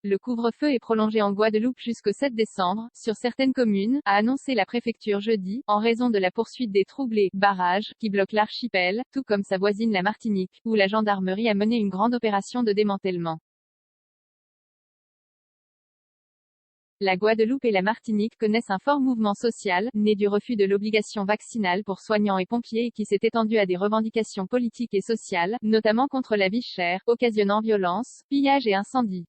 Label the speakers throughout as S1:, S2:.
S1: Le couvre-feu est prolongé en Guadeloupe jusqu'au 7 décembre, sur certaines communes, a annoncé la préfecture jeudi, en raison de la poursuite des troublés barrages qui bloquent l'archipel, tout comme sa voisine la Martinique, où la gendarmerie a mené une grande opération de démantèlement. La Guadeloupe et la Martinique connaissent un fort mouvement social, né du refus de l'obligation vaccinale pour soignants et pompiers et qui s'est étendu à des revendications politiques et sociales, notamment contre la vie chère, occasionnant violences, pillages et incendies.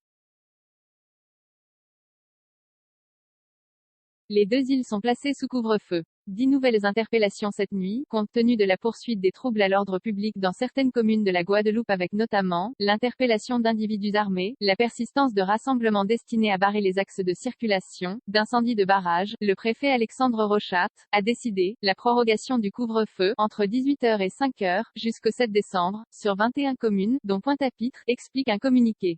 S1: Les deux îles sont placées sous couvre-feu. 10 nouvelles interpellations cette nuit, compte tenu de la poursuite des troubles à l'ordre public dans certaines communes de la Guadeloupe avec notamment, l'interpellation d'individus armés, la persistance de rassemblements destinés à barrer les axes de circulation, d'incendies de barrages. Le préfet Alexandre Rochat a décidé la prorogation du couvre-feu entre 18h et 5h, jusqu'au 7 décembre, sur 21 communes, dont Pointe-à-Pitre, explique un communiqué.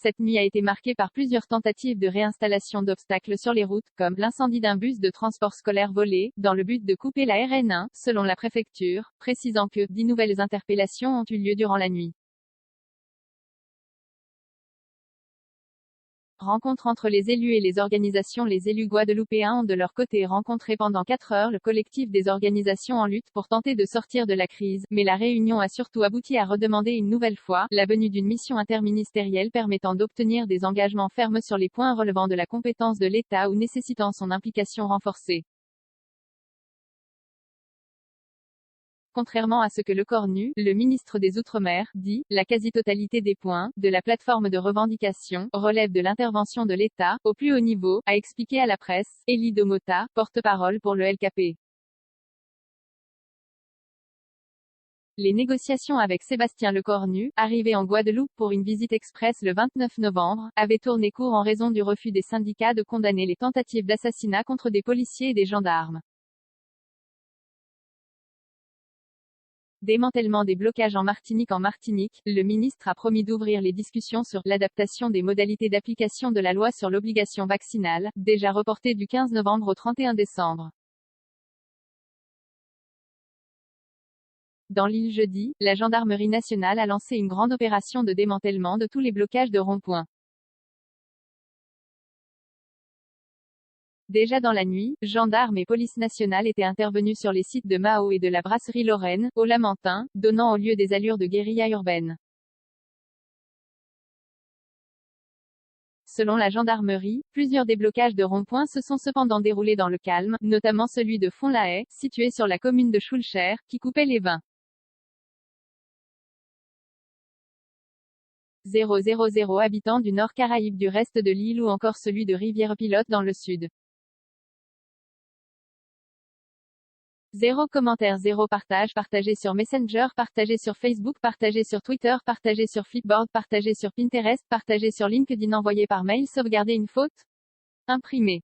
S1: Cette nuit a été marquée par plusieurs tentatives de réinstallation d'obstacles sur les routes, comme l'incendie d'un bus de transport scolaire volé, dans le but de couper la RN1, selon la préfecture, précisant que 10 nouvelles interpellations ont eu lieu durant la nuit. Rencontre entre les élus et les organisations. Les élus guadeloupéens ont de leur côté rencontré pendant 4 heures le collectif des organisations en lutte pour tenter de sortir de la crise, mais la réunion a surtout abouti à redemander une nouvelle fois la venue d'une mission interministérielle permettant d'obtenir des engagements fermes sur les points relevant de la compétence de l'État ou nécessitant son implication renforcée. Contrairement à ce que le Cornu, le ministre des Outre-mer, dit, la quasi-totalité des points de la plateforme de revendication relève de l'intervention de l'État, au plus haut niveau, a expliqué à la presse, Élie Domota, porte-parole pour le LKP. Les négociations avec Sébastien Lecornu, arrivé en Guadeloupe pour une visite express le 29 novembre, avaient tourné court en raison du refus des syndicats de condamner les tentatives d'assassinat contre des policiers et des gendarmes. Démantèlement des blocages en Martinique. En Martinique, le ministre a promis d'ouvrir les discussions sur l'adaptation des modalités d'application de la loi sur l'obligation vaccinale, déjà reportée du 15 novembre au 31 décembre. Dans l'île jeudi, la gendarmerie nationale a lancé une grande opération de démantèlement de tous les blocages de ronds-points. Déjà dans la nuit, gendarmes et police nationale étaient intervenus sur les sites de Mao et de la brasserie Lorraine, au Lamentin, donnant au lieu des allures de guérilla urbaine. Selon la gendarmerie, plusieurs déblocages de ronds-points se sont cependant déroulés dans le calme, notamment celui de Font-la-Haye, situé sur la commune de Schulcher, qui coupait les 000 habitants du Nord Caraïbe du reste de l'île ou encore celui de Rivière-Pilote dans le sud. 0 commentaire, 0 partage, partagé sur Messenger, partagé sur Facebook, partagé sur Twitter, partagé sur Flipboard, partagé sur Pinterest, partagé sur LinkedIn, envoyé par mail, sauvegarder une faute, imprimé.